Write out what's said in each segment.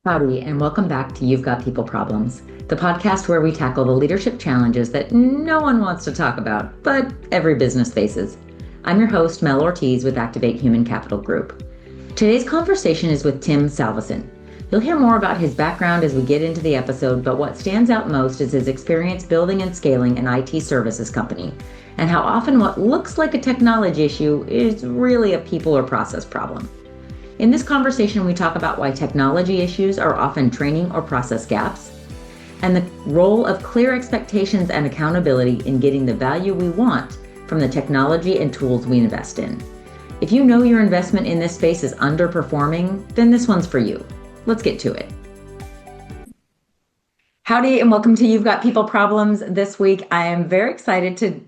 Howdy, and welcome back to You've Got People Problems, the podcast where we tackle the leadership challenges that no one wants to talk about, but every business faces. I'm your host, Mel Ortiz with Activate Human Capital Group. Today's conversation is with Tim Salveson. You'll hear more about his background as we get into the episode, but what stands out most is his experience building and scaling an IT services company, and how often what looks like a technology issue is really a people or process problem. In this conversation, we talk about why technology issues are often training or process gaps, and the role of clear expectations and accountability in getting the value we want from the technology and tools we invest in. If you know your investment in this space is underperforming, then this one's for you. Let's get to it. Howdy, and welcome to You've Got People Problems. This week, I am very excited to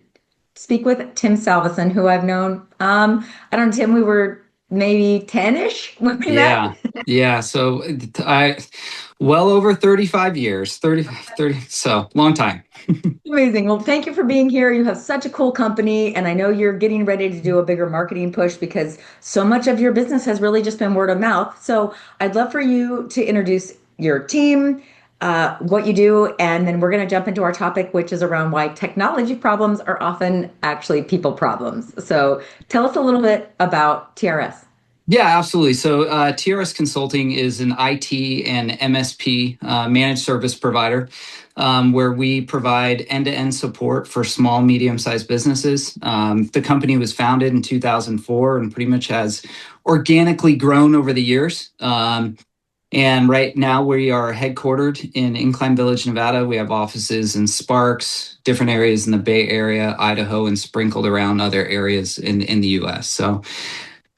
speak with Tim Salveson, who I've known. I don't know, Tim, we were maybe 10-ish when we met. Yeah. So well over 35 years, 30, so long time. Amazing. Well, thank you for being here. You have such a cool company, and I know you're getting ready to do a bigger marketing push because so much of your business has really just been word of mouth. So I'd love for you to introduce your team, what you do, and then we're going to jump into our topic, which is around why technology problems are often actually people problems. So tell us a little bit about TRS. Yeah, absolutely. So TRS Consulting is an IT and MSP managed service provider where we provide end-to-end support for small, medium-sized businesses. The company was founded in 2004 and pretty much has organically grown over the years. And right now we are headquartered in Incline Village, Nevada. We have offices in Sparks, different areas in the Bay Area, Idaho, and sprinkled around other areas in the U.S. So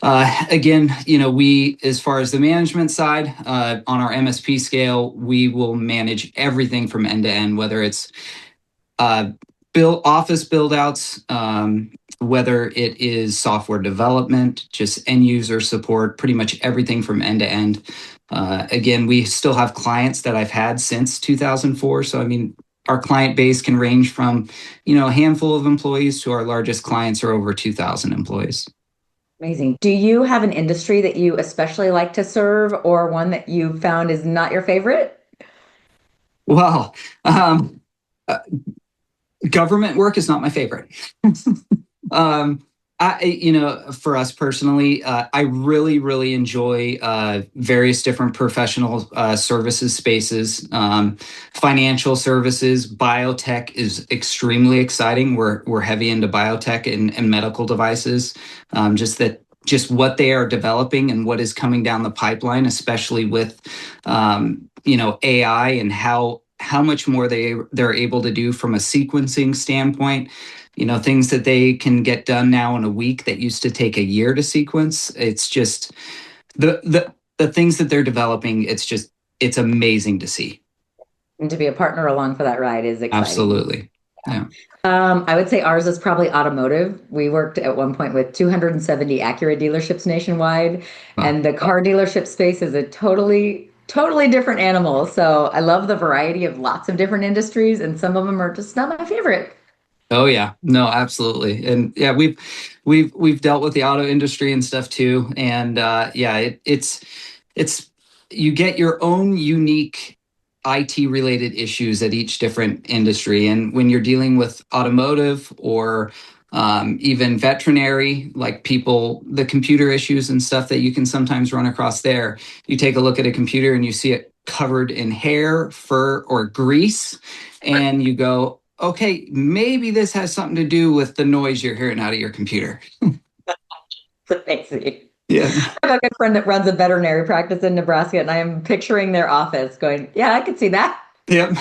again, we, as far as the management side, on our MSP scale, we will manage everything from end to end, whether it's office build outs, whether it is software development, just end user support, pretty much everything from end to end. Again, we still have clients that I've had since 2004. So, I mean, our client base can range from, a handful of employees to our largest clients are over 2,000 employees. Amazing. Do you have an industry that you especially like to serve or one that you found is not your favorite? Well, government work is not my favorite. For us personally, I really, really enjoy various different professional services spaces. Financial services, biotech is extremely exciting. We're heavy into biotech and medical devices. Just what they are developing and what is coming down the pipeline, especially with AI and how much more they're able to do from a sequencing standpoint. Things that they can get done now in a week that used to take a year to sequence. It's just the things that they're developing. It's amazing to see. And to be a partner along for that ride is exciting. Absolutely. Yeah. I would say ours is probably automotive. We worked at one point with 270 Acura dealerships nationwide, Wow. And the car dealership space is a totally different animal. So I love the variety of lots of different industries, and some of them are just not my favorite. Oh yeah, no, absolutely, and yeah, we've dealt with the auto industry and stuff too, and it's you get your own unique IT related issues at each different industry, and when you're dealing with automotive or even veterinary, like the computer issues and stuff that you can sometimes run across there, you take a look at a computer and you see it covered in hair, fur, or grease, and you go, okay, maybe this has something to do with the noise you're hearing out of your computer. Crazy. Yeah. I have a good friend that runs a veterinary practice in Nebraska, and I am picturing their office going, yeah, I could see that. Yep.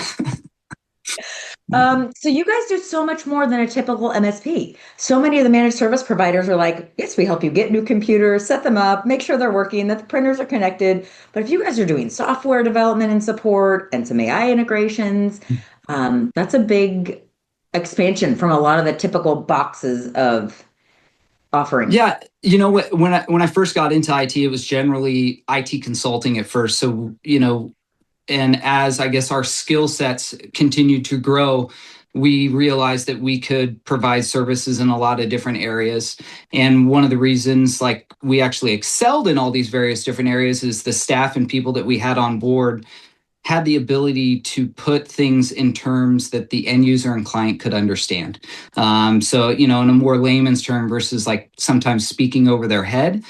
So you guys do so much more than a typical MSP. So many of the managed service providers are like, yes, we help you get new computers, set them up, make sure they're working, that the printers are connected. But if you guys are doing software development and support and some AI integrations, that's a big expansion from a lot of the typical boxes of offerings. Yeah, when I first got into IT, it was generally IT consulting at first. So and as I guess our skill sets continued to grow, we realized that we could provide services in a lot of different areas. And one of the reasons like we actually excelled in all these various different areas is the staff and people that we had on board had the ability to put things in terms that the end user and client could understand. So, in a more layman's term versus like sometimes speaking over their head.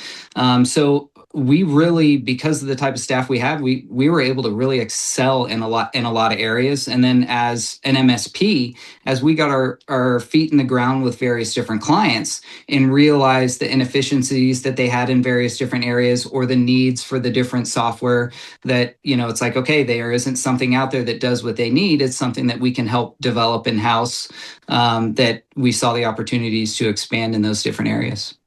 So we really, because of the type of staff we have, we were able to really excel in a lot of areas. And then as an MSP, as we got our feet in the ground with various different clients and realized the inefficiencies that they had in various different areas or the needs for the different software that, it's like, okay, there isn't something out there that does what they need. It's something that we can help develop in-house, that we saw the opportunities to expand in those different areas.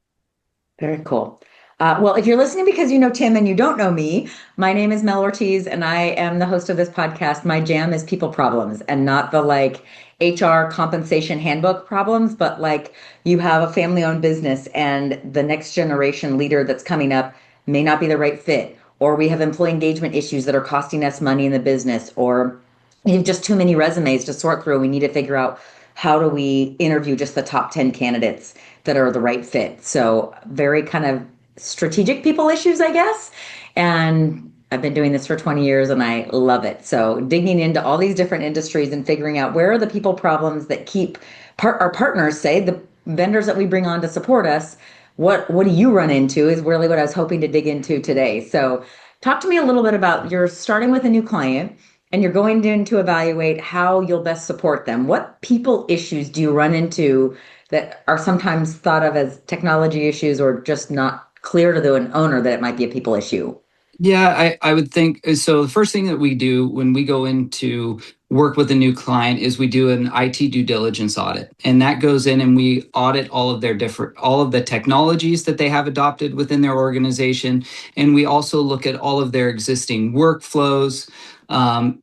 Very cool. Well, if you're listening because you know Tim and you don't know me, my name is Mel Ortiz and I am the host of this podcast. My jam is people problems and not the like HR compensation handbook problems, but like you have a family owned business and the next generation leader that's coming up may not be the right fit, or we have employee engagement issues that are costing us money in the business, or we have just too many resumes to sort through. We need to figure out how do we interview just the top 10 candidates that are the right fit. So very kind of strategic people issues, I guess. And I've been doing this for 20 years and I love it. So digging into all these different industries and figuring out where are the people problems that keep our partners, say the vendors that we bring on to support us, what do you run into is really what I was hoping to dig into today. So talk to me a little bit about, you're starting with a new client and you're going in to evaluate how you'll best support them. What people issues do you run into that are sometimes thought of as technology issues or just not clear to the owner that it might be a people issue? Yeah, I would think so. The first thing that we do when we go into work with a new client is we do an IT due diligence audit, and that goes in and we audit all of the technologies that they have adopted within their organization, and we also look at all of their existing workflows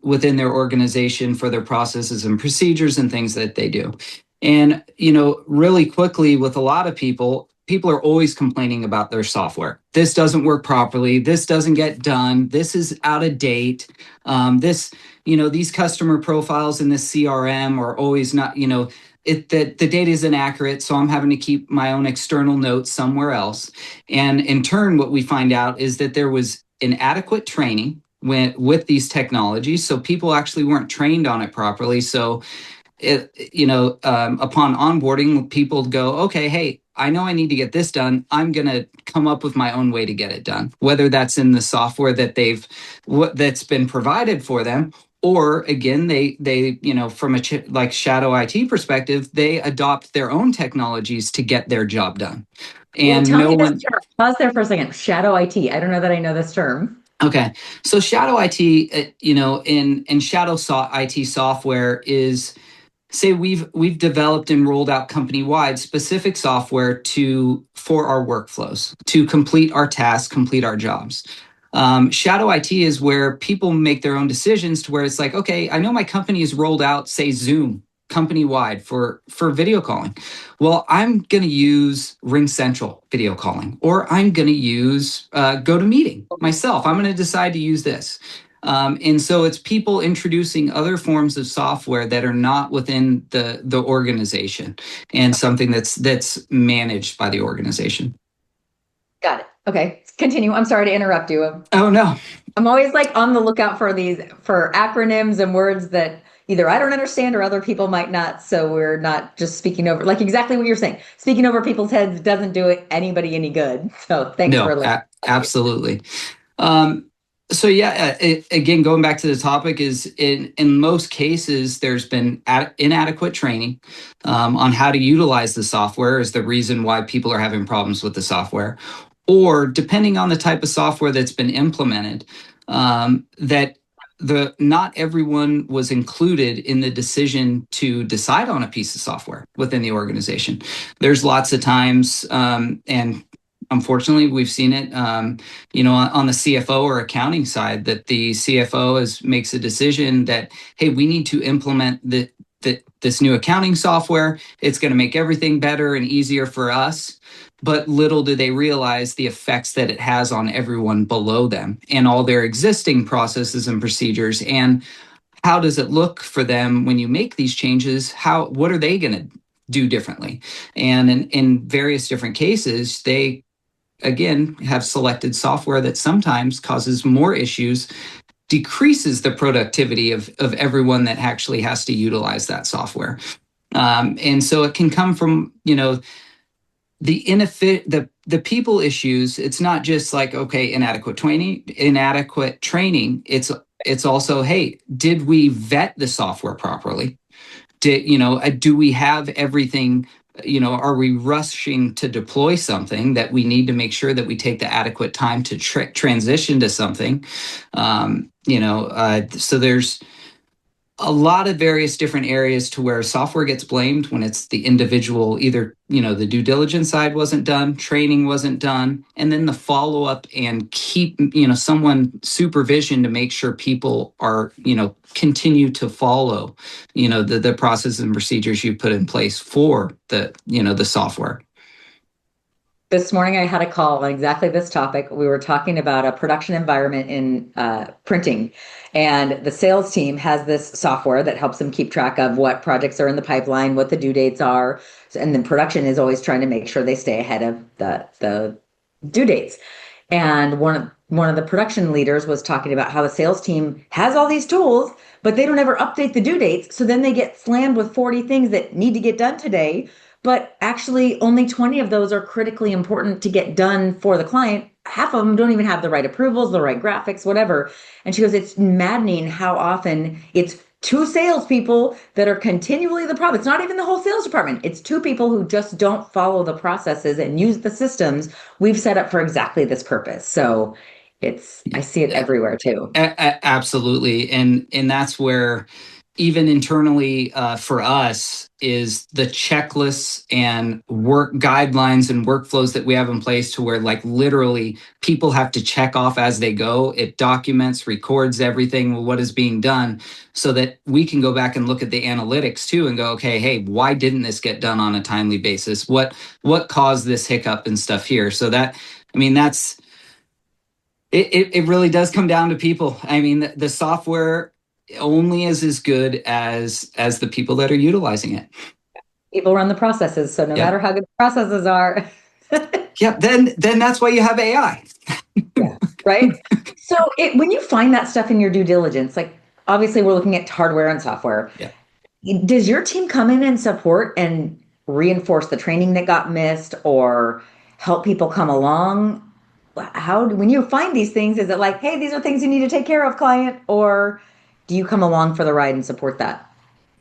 within their organization for their processes and procedures and things that they do. And really quickly with a lot of people are always complaining about their software. This doesn't work properly. This doesn't get done. This is out of date. These customer profiles in the CRM are always not, the data is inaccurate. So I'm having to keep my own external notes somewhere else. And in turn, what we find out is that there was inadequate training with these technologies. So people actually weren't trained on it properly. So upon onboarding, people go, okay, hey, I know I need to get this done. I'm going to come up with my own way to get it done, whether that's in the software that that's been provided for them, or again, they from like shadow IT perspective, they adopt their own technologies to get their job done. And tell me this term. Pause there for a second. Shadow IT. I don't know that I know this term. Okay, so shadow IT, in shadow IT software is, say we've developed and rolled out company-wide specific software for our workflows to complete our tasks, complete our jobs. Shadow IT is where people make their own decisions to where it's like, okay, I know my company has rolled out, say, Zoom company-wide for video calling. Well, I'm going to use RingCentral video calling, or I'm going to use GoToMeeting myself. I'm going to decide to use this. And so it's people introducing other forms of software that are not within the organization and something that's managed by the organization. Got it. Okay, continue. I'm sorry to interrupt you. Oh, no. I'm always like on the lookout for acronyms and words that either I don't understand or other people might not. So we're not just speaking over, like exactly what you're saying. Speaking over people's heads doesn't do anybody any good. So thanks for listening. Absolutely. So yeah, again, going back to the topic is in most cases, there's been inadequate training on how to utilize the software is the reason why people are having problems with the software. Or depending on the type of software that's been implemented, that not everyone was included in the decision to decide on a piece of software within the organization. There's lots of times, and unfortunately, we've seen it, on the CFO or accounting side, that the CFO makes a decision that, hey, we need to implement this new accounting software. It's going to make everything better and easier for us. But little do they realize the effects that it has on everyone below them and all their existing processes and procedures, and how does it look for them when you make these changes? What are they going to do differently? And in various different cases, they again have selected software that sometimes causes more issues, decreases the productivity of everyone that actually has to utilize that software. And so it can come from, the people issues. It's not just like, okay, inadequate training. It's also, hey, did we vet the software properly? Do we have everything? Are we rushing to deploy something that we need to make sure that we take the adequate time to transition to something? So there's a lot of various different areas to where software gets blamed when it's the individual, either, the due diligence side wasn't done, training wasn't done, and then the follow-up and keep, someone supervision to make sure people are, continue to follow, the processes and procedures you put in place for the software. This morning, I had a call on exactly this topic. We were talking about a production environment in printing, and the sales team has this software that helps them keep track of what projects are in the pipeline, what the due dates are, and then production is always trying to make sure they stay ahead of the due dates. And one of the production leaders was talking about how the sales team has all these tools, but they don't ever update the due dates. So then they get slammed with 40 things that need to get done today. But actually, only 20 of those are critically important to get done for the client. Half of them don't even have the right approvals, the right graphics, whatever. And she goes, it's maddening how often it's two salespeople that are continually the problem. It's not even the whole sales department. It's two people who just don't follow the processes and use the systems we've set up for exactly this purpose. So I see it everywhere too. Absolutely. And that's where even internally for us is the checklists and work guidelines and workflows that we have in place to where like literally people have to check off as they go. It documents, records everything, what is being done, so that we can go back and look at the analytics too and go, okay, hey, why didn't this get done on a timely basis? What caused this hiccup and stuff here? So that's it really does come down to people. I mean, the software only is as good as the people that are utilizing it. People run the processes, so no matter how good the processes are. then that's why you have AI. Yeah, right? So when you find that stuff in your due diligence, like obviously we're looking at hardware and software. Yeah. Does your team come in and support and reinforce the training that got missed or help people come along? When you find these things, is it like, hey, these are things you need to take care of, client, or do you come along for the ride and support that?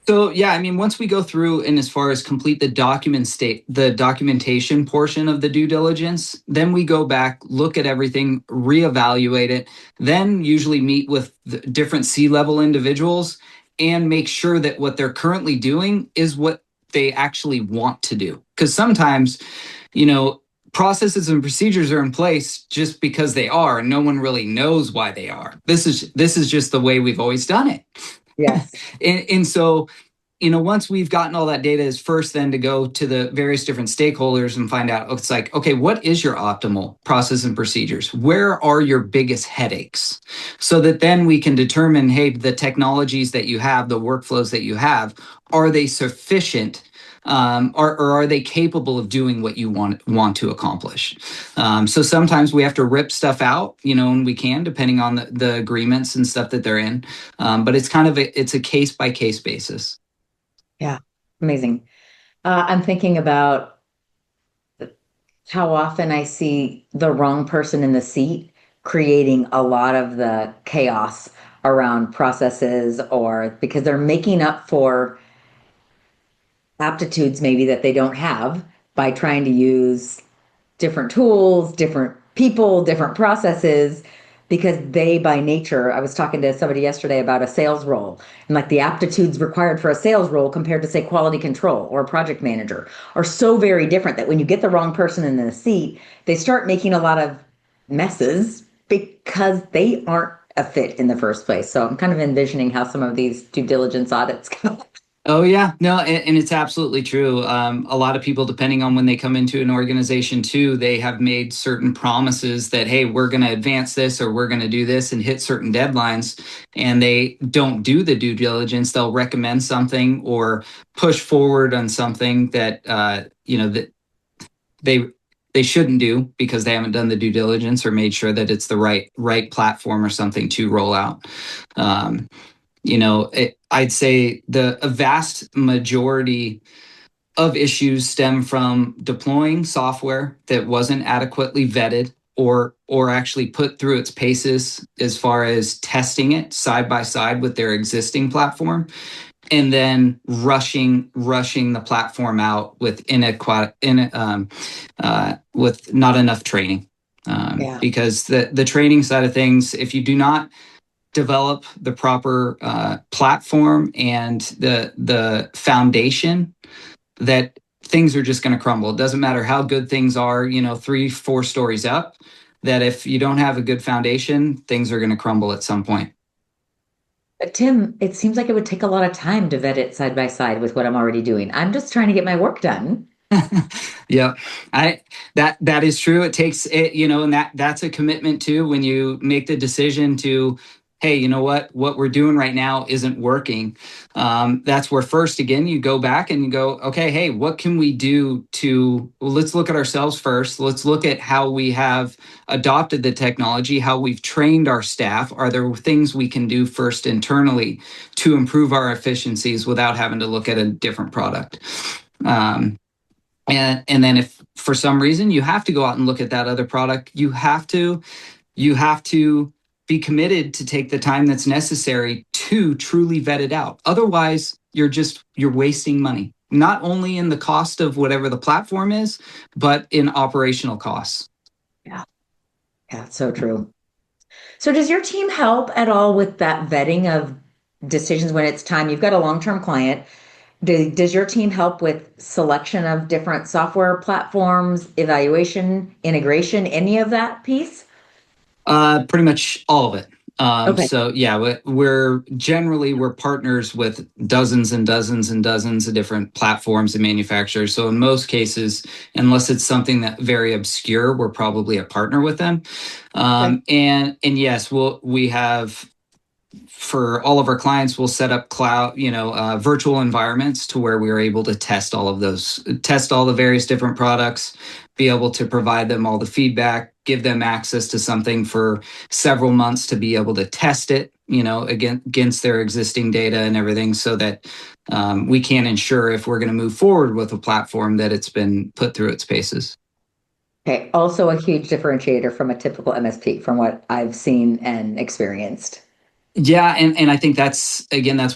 So once we go through and as far as complete the documentation portion of the due diligence, then we go back, look at everything, reevaluate it, then usually meet with the different C-level individuals and make sure that what they're currently doing is what they actually want to do. Because sometimes, processes and procedures are in place just because they are, and no one really knows why they are. This is just the way we've always done it. Yes. and so, once we've gotten all that data, is first then to go to the various different stakeholders and find out, it's like, okay, what is your optimal process and procedures? Where are your biggest headaches? So that then we can determine, hey, the technologies that you have, the workflows that you have, are they sufficient? Or are they capable of doing what you want to accomplish? So sometimes we have to rip stuff out, and we can, depending on the agreements and stuff that they're in. But it's kind of it's a case by case basis. Yeah, amazing. I'm thinking about how often I see the wrong person in the seat creating a lot of the chaos around processes, or because they're making up for aptitudes maybe that they don't have by trying to use different tools, different people, different processes, because they by nature, I was talking to somebody yesterday about a sales role, and like the aptitudes required for a sales role compared to say quality control or a project manager are so very different that when you get the wrong person in the seat, they start making a lot of messes because they aren't a fit in the first place. So I'm kind of envisioning how some of these due diligence audits go. Oh yeah, no, and it's absolutely true. A lot of people, depending on when they come into an organization too, they have made certain promises that, hey, we're going to advance this or we're going to do this and hit certain deadlines, and they don't do the due diligence. They'll recommend something or push forward on something that that they they shouldn't do because they haven't done the due diligence or made sure that it's the right platform or something to roll out. Um, I'd say a vast majority of issues stem from deploying software that wasn't adequately vetted or actually put through its paces as far as testing it side by side with their existing platform, and then rushing the platform out with with not enough training. Yeah. Because the training side of things, if you do not develop the proper platform and the foundation, that things are just going to crumble. It doesn't matter how good things are, 3-4 stories up, that if you don't have a good foundation, things are going to crumble at some point. Tim, it seems like it would take a lot of time to vet it side by side with what I'm already doing. I'm just trying to get my work done. Yeah, that is true. It takes it, and that's a commitment too. When you make the decision to, hey, you know what we're doing right now isn't working. That's where first, again, you go back and you go, okay, hey, what can we do let's look at ourselves first. Let's look at how we have adopted the technology, how we've trained our staff. Are there things we can do first internally to improve our efficiencies without having to look at a different product? And then if for some reason you have to go out and look at that other product, you have to be committed to take the time that's necessary to truly vet it out. Otherwise, you're wasting money, not only in the cost of whatever the platform is, but in operational costs. Yeah. Yeah, so true. So does your team help at all with that vetting of decisions when it's time? You've got a long-term client. Does your team help with selection of different software platforms, evaluation, integration, any of that piece? Pretty much all of it. Okay. So yeah, we're partners with dozens and dozens and dozens of different platforms and manufacturers. So in most cases, unless it's something that very obscure, we're probably a partner with them. Okay. And yes, we have, for all of our clients, we'll set up cloud, virtual environments to where we are able to test all the various different products, be able to provide them all the feedback, give them access to something for several months to be able to test it, against their existing data and everything, so that we can ensure if we're going to move forward with a platform that it's been put through its paces. Okay. Also a huge differentiator from a typical MSP from what I've seen and experienced. Yeah, and I think that's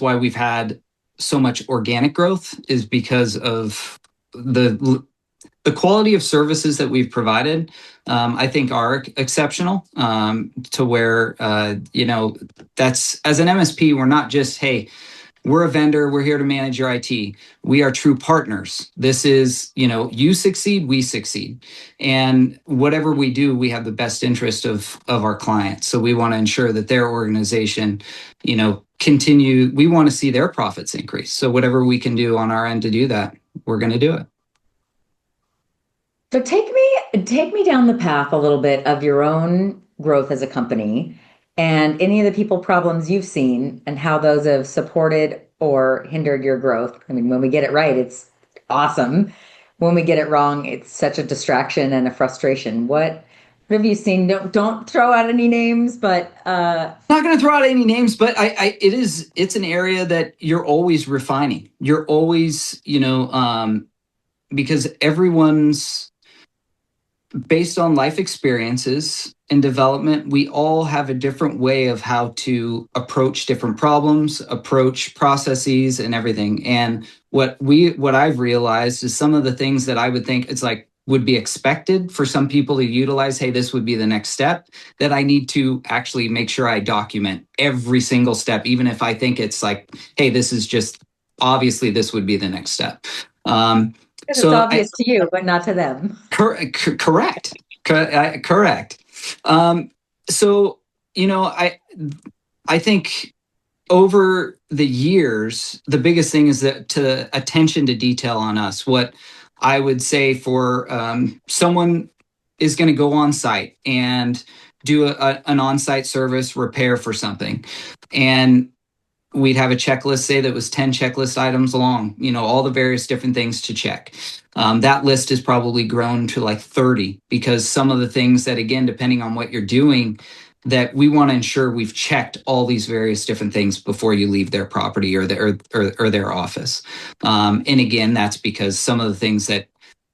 why we've had so much organic growth, is because of the quality of services that we've provided. I think are exceptional, to where that's, as an MSP, we're not just, hey, we're a vendor, we're here to manage your IT. We are true partners. This is, you succeed, we succeed. And whatever we do, we have the best interest of our clients. So we want to ensure that their organization, continue, we want to see their profits increase. So whatever we can do on our end to do that, we're going to do it. So take me down the path a little bit of your own growth as a company and any of the people problems you've seen and how those have supported or hindered your growth. I mean, when we get it right, it's awesome. When we get it wrong, it's such a distraction and a frustration. What have you seen? Don't throw out any names, but Not going to throw out any names, but it's an area that you're always refining. You're always, because everyone's, based on life experiences and development, we all have a different way of how to approach different problems, approach processes and everything. And what I've realized is some of the things that I would think it's like would be expected for some people to utilize, hey, this would be the next step, that I need to actually make sure I document every single step, even if I think it's like, hey, this is just, obviously this would be the next step. because it's obvious to you, but not to them. Correct. Correct. So, I think over the years, the biggest thing is that to attention to detail on us. What I would say for someone is going to go on site and do an on-site service repair for something, and we'd have a checklist, say that was 10 checklist items long, all the various different things to check. That list has probably grown to like 30, because some of the things that, again, depending on what you're doing, that we want to ensure we've checked all these various different things before you leave their property or their office. And again, that's because some of the things that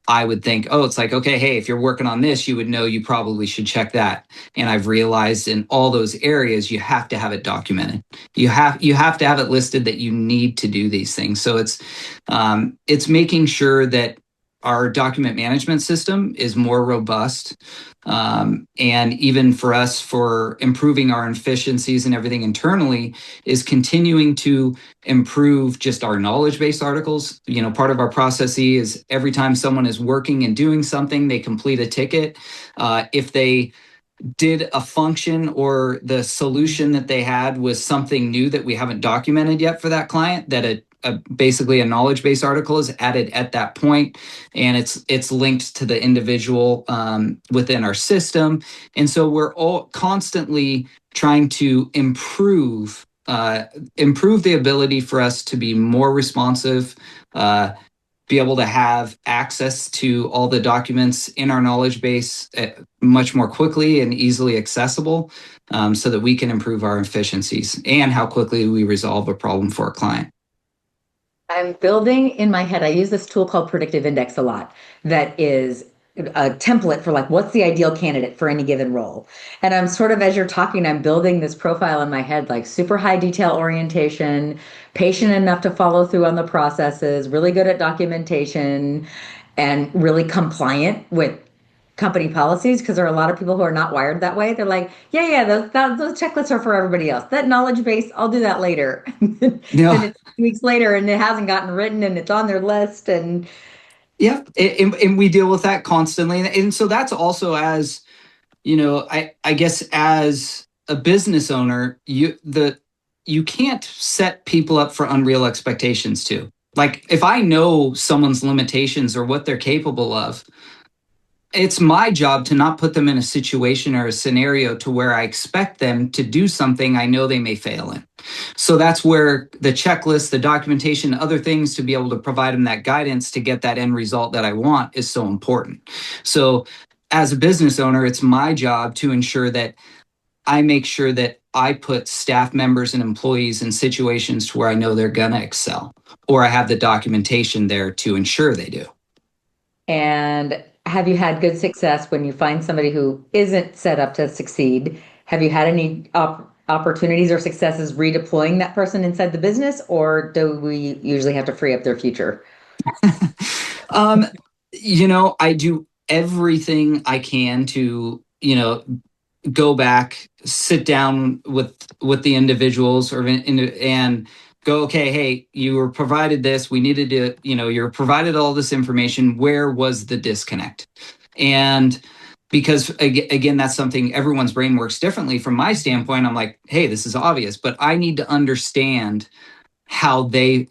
I would think, oh, it's like, okay, hey, if you're working on this, you would know you probably should check that. And I've realized in all those areas, you have to have it documented. You have to have it listed that you need to do these things. So it's making sure that our document management system is more robust. And even for us, for improving our efficiencies and everything internally, is continuing to improve just our knowledge base articles. Part of our process is every time someone is working and doing something, they complete a ticket. If they did a function or the solution that they had was something new that we haven't documented yet for that client, that basically a knowledge base article is added at that point, and it's linked to the individual within our system. And so we're all constantly trying to improve the ability for us to be more responsive, be able to have access to all the documents in our knowledge base much more quickly and easily accessible, so that we can improve our efficiencies and how quickly we resolve a problem for a client. I'm building in my head, I use this tool called Predictive Index a lot, that is a template for like, what's the ideal candidate for any given role. And I'm sort of, as you're talking, I'm building this profile in my head, like super high detail orientation, patient enough to follow through on the processes, really good at documentation, and really compliant with company policies, because there are a lot of people who are not wired that way. They're like, yeah, those checklists are for everybody else. That knowledge base, I'll do that later. Then Yeah. it's weeks later and it hasn't gotten written and it's on their list. And Yeah, and we deal with that constantly, and so that's also, as I guess as a business owner, you can't set people up for unreal expectations too. Like, if I know someone's limitations or what they're capable of, it's my job to not put them in a situation or a scenario to where I expect them to do something I know they may fail in. So that's where the checklist, the documentation, other things to be able to provide them that guidance to get that end result that I want is so important. So as a business owner, it's my job to ensure that I make sure that I put staff members and employees in situations to where I know they're going to excel, or I have the documentation there to ensure they do. and have you had good success when you find somebody who isn't set up to succeed? Have you had any opportunities or successes redeploying that person inside the business, or do we usually have to free up their future? um, I do everything I can to, go back, sit down with the individuals and go, okay, hey, you were provided this, we needed to, you're provided all this information, where was the disconnect? And because again, that's something, everyone's brain works differently. From my standpoint, I'm like, hey, this is obvious, but I need to understand how they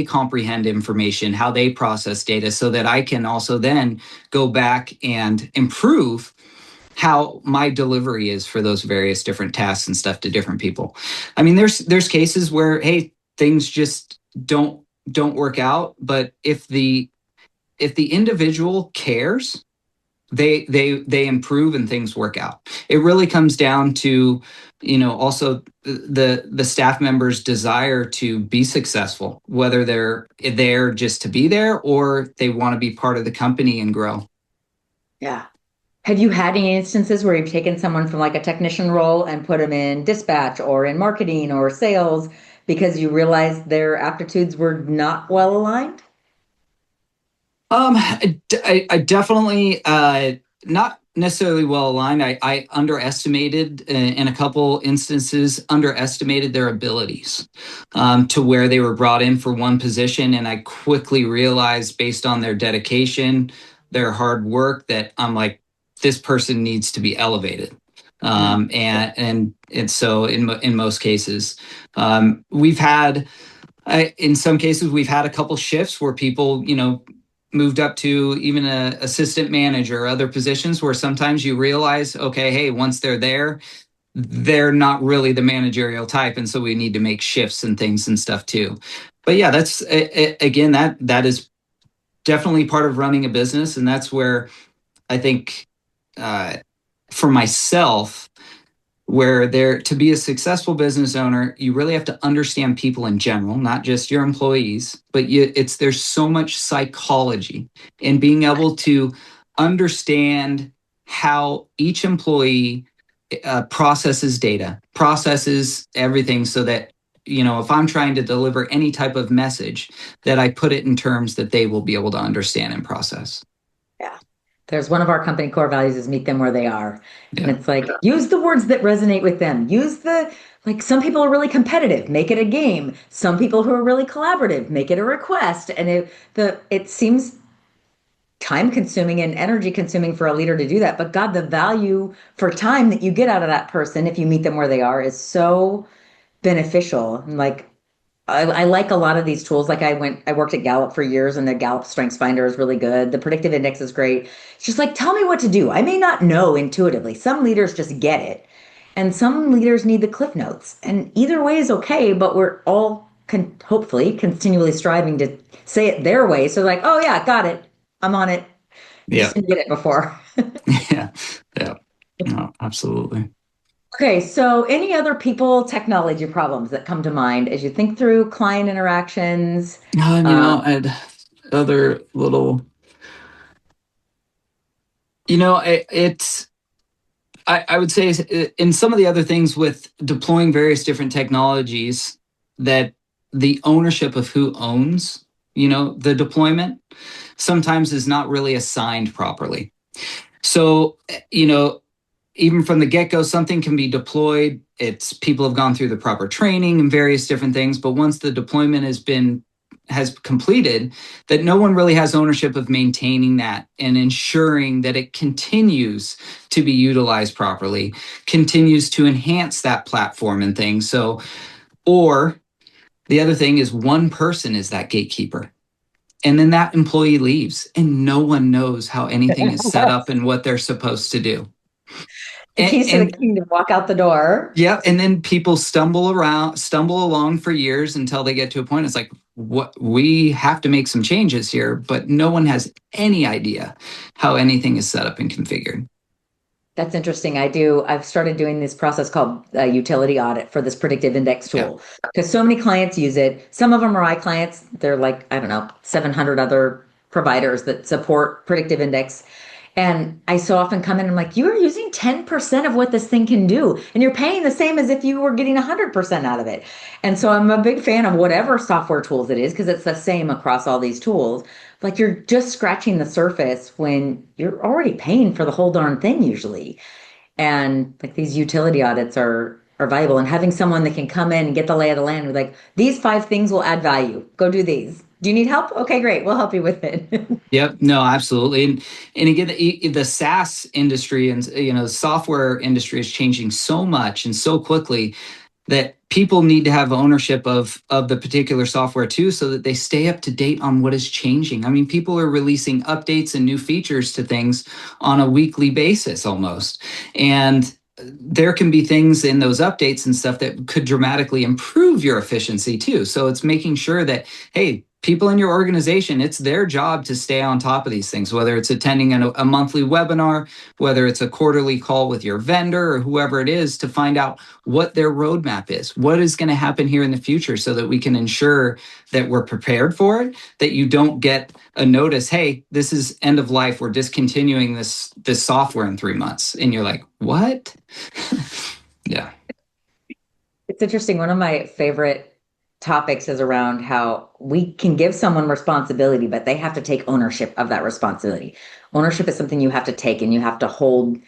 comprehend information, how they process data, so that I can also then go back and improve how my delivery is for those various different tasks and stuff to different people. I mean, there's cases where, hey, things just don't work out, but if the individual cares, they improve and things work out. It really comes down to, also the staff members' desire to be successful, whether they're there just to be there or they want to be part of the company and grow. Yeah. Have you had any instances where you've taken someone from like a technician role and put them in dispatch or in marketing or sales because you realized their aptitudes were not well aligned? I definitely not necessarily well aligned. I underestimated, in a couple instances, underestimated their abilities, to where they were brought in for one position, and I quickly realized, based on their dedication, their hard work, that I'm like, this person needs to be elevated. And so in most cases, we've had in some cases we've had a couple shifts where people moved up to even a assistant manager or other positions where sometimes you realize, okay, hey, once they're there, they're not really the managerial type, and so we need to make shifts and things and stuff too. But yeah, that's again, that is definitely part of running a business, and that's where I think for myself, where to be a successful business owner, you really have to understand people in general, not just your employees, but there's so much psychology in being able to understand how each employee processes data, processes everything, so that if I'm trying to deliver any type of message, that I put it in terms that they will be able to understand and process. Yeah. There's one of our company core values is meet them where they are. Yeah. And it's like, use the words that resonate with them. Like some people are really competitive, make it a game. Some people who are really collaborative, make it a request. And it seems time consuming and energy consuming for a leader to do that. But God, the value for time that you get out of that person, if you meet them where they are, is so beneficial. Like, I like a lot of these tools. Like I worked at Gallup for years, and the Gallup Strengths Finder is really good. The predictive index is great. It's just like, tell me what to do. I may not know intuitively. Some leaders just get it, and some leaders need the cliff notes. And either way is okay, but we're all hopefully continually striving to say it their way. So like, oh yeah, got it. I'm on it. Yeah. Just didn't get it before. Yeah. Yeah. No, absolutely. Okay, so any other people technology problems that come to mind as you think through client interactions? I'd other little, I would say in some of the other things with deploying various different technologies, that the ownership of who owns, the deployment sometimes is not really assigned properly. So, even from the get-go, something can be deployed. People have gone through the proper training and various different things, but once the deployment has completed, that no one really has ownership of maintaining that and ensuring that it continues to be utilized properly, continues to enhance that platform and things. So, or the other thing is, one person is that gatekeeper. And then that employee leaves and no one knows how anything is set up and what they're supposed to do. The keys to the kingdom, walk out the door. Yeah. And then people stumble along for years until they get to a point. It's like, we have to make some changes here, but no one has any idea how anything is set up and configured. That's interesting. I've started doing this process called utility audit for this predictive index tool, because so many clients use it. Some of them are my clients. They're like, I don't know, 700 other providers that support predictive index. And I so often come in and I'm like, you are using 10% of what this thing can do, and you're paying the same as if you were getting 100% out of it. And so I'm a big fan of whatever software tools it is, because it's the same across all these tools. Like, you're just scratching the surface when you're already paying for the whole darn thing usually. And like, these utility audits are valuable, and having someone that can come in and get the lay of the land with like, these 5 things will add value. Go do these. Do you need help? Okay, great. We'll help you with it. Yep. No, absolutely. And again, the SaaS industry and the software industry is changing so much and so quickly that people need to have ownership of the particular software too, so that they stay up to date on what is changing. I mean, people are releasing updates and new features to things on a weekly basis almost. And there can be things in those updates and stuff that could dramatically improve your efficiency too. So it's making sure that, hey, people in your organization, it's their job to stay on top of these things, whether it's attending a monthly webinar, whether it's a quarterly call with your vendor or whoever it is, to find out what their roadmap is, what is going to happen here in the future, so that we can ensure that we're prepared for it, that you don't get a notice, hey, this is end of life, we're discontinuing this software in 3 months. And you're like, what? Yeah. It's interesting. One of my favorite topics is around how we can give someone responsibility, but they have to take ownership of that responsibility. Ownership is something you have to take and you have to hold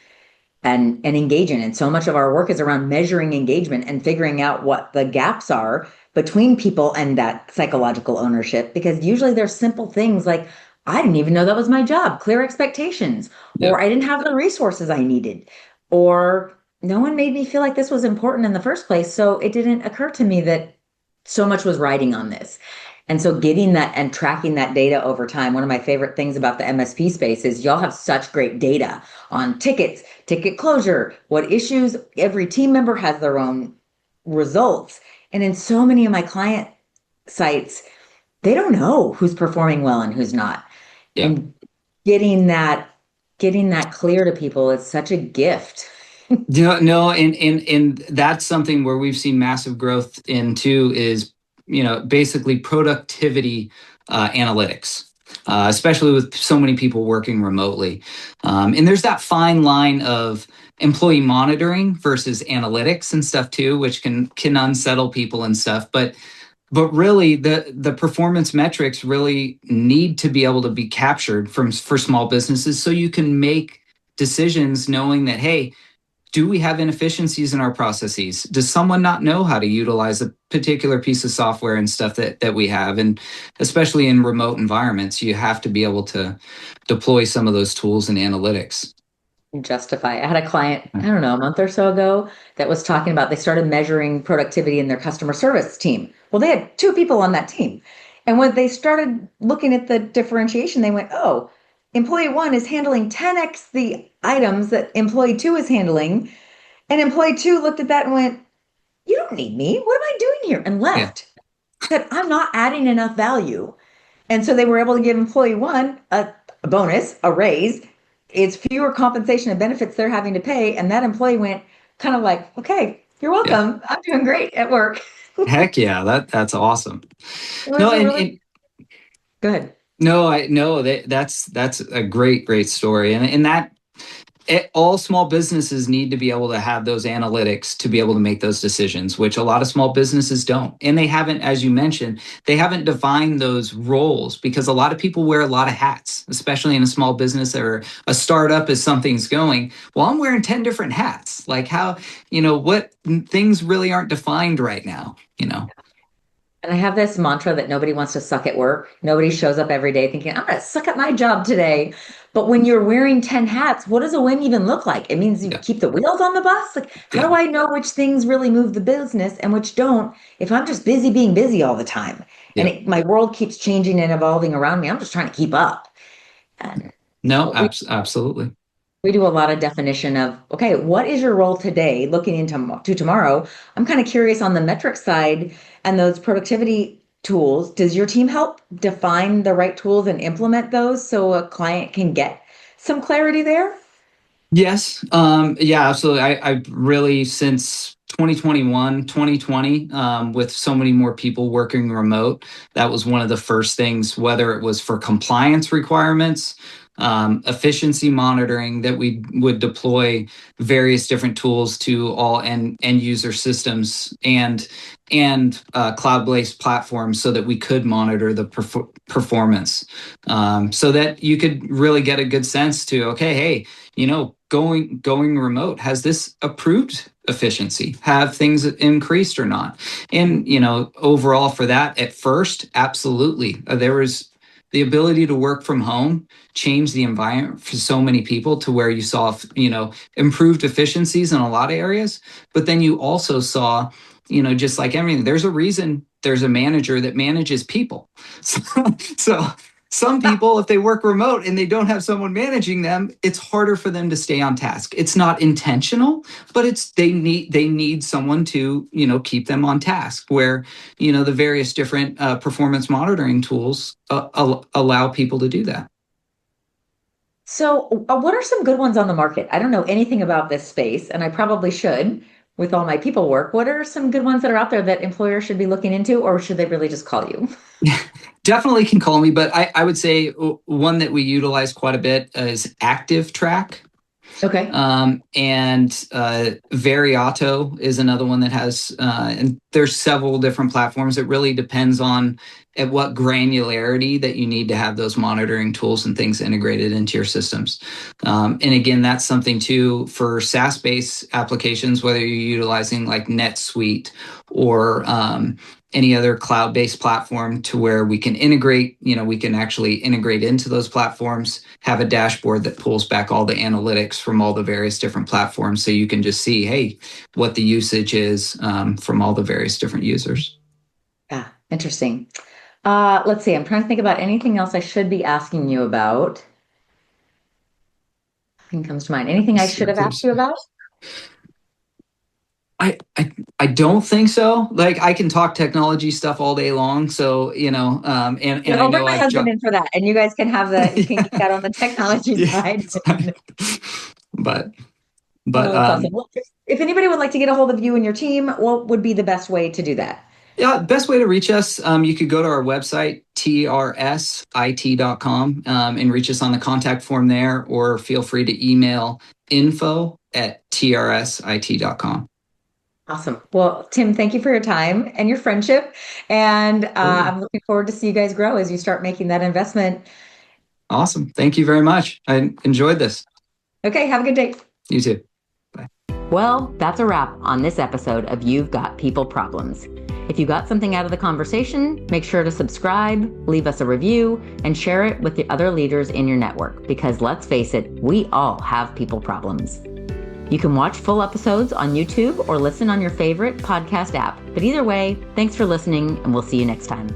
and engage in. And so much of our work is around measuring engagement and figuring out what the gaps are between people and that psychological ownership, because usually there's simple things like, I didn't even know that was my job, clear expectations, or I didn't have the resources I needed, or no one made me feel like this was important in the first place. So it didn't occur to me that so much was riding on this. And so getting that and tracking that data over time, one of my favorite things about the MSP space is y'all have such great data on tickets, ticket closure, what issues, every team member has their own results. And in so many of my client sites, they don't know who's performing well and who's not. Yeah. And getting that getting that clear to people is such a gift. No, and that's something where we've seen massive growth in too is, basically productivity analytics, especially with so many people working remotely. And there's that fine line of employee monitoring versus analytics and stuff too, which can unsettle people and stuff. But really, the performance metrics really need to be able to be captured for small businesses so you can make decisions knowing that, hey, do we have inefficiencies in our processes? Does someone not know how to utilize a particular piece of software and stuff that we have? And especially in remote environments, you have to be able to deploy some of those tools and analytics. Justify. I had a client, I don't know, a month or so ago that was talking about they started measuring productivity in their customer service team. Well, they had two people on that team. And when they started looking at the differentiation, they went, oh, employee one is handling 10x the items that employee two is handling. And employee two looked at that and went, you don't need me. What am I doing here? And Yeah. left. Said, I'm not adding enough value. And so they were able to give employee one a bonus, a raise. It's fewer compensation and benefits they're having to pay. And that employee went kind of like, okay, you're Yeah. welcome. I'm doing great at work. Heck yeah. That's awesome. It was No, a and, really and good. no, I know that's a great story. And that all small businesses need to be able to have those analytics to be able to make those decisions, which a lot of small businesses don't. And they haven't, as you mentioned, they haven't defined those roles because a lot of people wear a lot of hats, especially in a small business or a startup as something's going. Well, I'm wearing 10 different hats. Like how, what things really aren't defined right now. And I have this mantra that nobody wants to suck at work. Nobody shows up every day thinking, I'm going to suck at my job today. But when you're wearing 10 hats, what does a win even look like? It means you Yeah. keep the wheels on the bus. Like, how Yeah. do I know which things really move the business and which don't if I'm just busy being busy all the time? And Yeah. my world keeps changing and evolving around me. I'm just trying to keep up. And No, we absolutely. we do a lot of definition of, okay, what is your role today looking into to tomorrow? I'm kind of curious on the metric side and those productivity tools. Does your team help define the right tools and implement those so a client can get some clarity there? Yes. Yeah, absolutely. I really, since 2021, 2020, with so many more people working remote, that was one of the first things, whether it was for compliance requirements, efficiency monitoring, that we would deploy various different tools to all end user systems and cloud-based platforms so that we could monitor the performance, so that you could really get a good sense to, okay, hey, going remote, has this approved efficiency? Have things increased or not? And overall for that, at first, absolutely, there was the ability to work from home changed the environment for so many people to where you saw improved efficiencies in a lot of areas. But then you also saw, just like everything, there's a reason there's a manager that manages people. So some people, if they work remote and they don't have someone managing them, it's harder for them to stay on task. It's not intentional, but they need someone to keep them on task. Where the various different performance monitoring tools allow people to do that. So, what are some good ones on the market? I don't know anything about this space, and I probably should with all my people work. What are some good ones that are out there that employers should be looking into, or should they really just call you? Definitely can call me, but I would say one that we utilize quite a bit is Active Track. Okay. And Variato is another one that has, and there's several different platforms. It really depends on at what granularity that you need to have those monitoring tools and things integrated into your systems. And again, that's something too for SaaS-based applications, whether you're utilizing like NetSuite or any other cloud-based platform to where we can integrate, we can actually integrate into those platforms, have a dashboard that pulls back all the analytics from all the various different platforms. So you can just see, hey, what the usage is from all the various different users. Yeah, interesting. Let's see. I'm trying to think about anything else I should be asking you about. Nothing comes to mind. Anything I should have asked you about? I don't think so. Like, I can talk technology stuff all day long. So, and I'll I know bring my husband in for that, and you guys can have you can geek out on the technology side. But that's awesome. Well, if anybody would like to get a hold of you and your team, what would be the best way to do that? Yeah, best way to reach us, you could go to our website, trsit.com, and reach us on the contact form there, or feel free to email info@trsit.com. Awesome. Well, Tim, thank you for your time and your friendship. And I'm looking forward to see you guys grow as you start making that investment. Awesome. Thank you very much. I enjoyed this. Okay. Have a good day. You too. Bye. Well, that's a wrap on this episode of You've Got People Problems. If you got something out of the conversation, make sure to subscribe, leave us a review, and share it with the other leaders in your network, because let's face it, we all have people problems. You can watch full episodes on YouTube or listen on your favorite podcast app. But either way, thanks for listening, and we'll see you next time.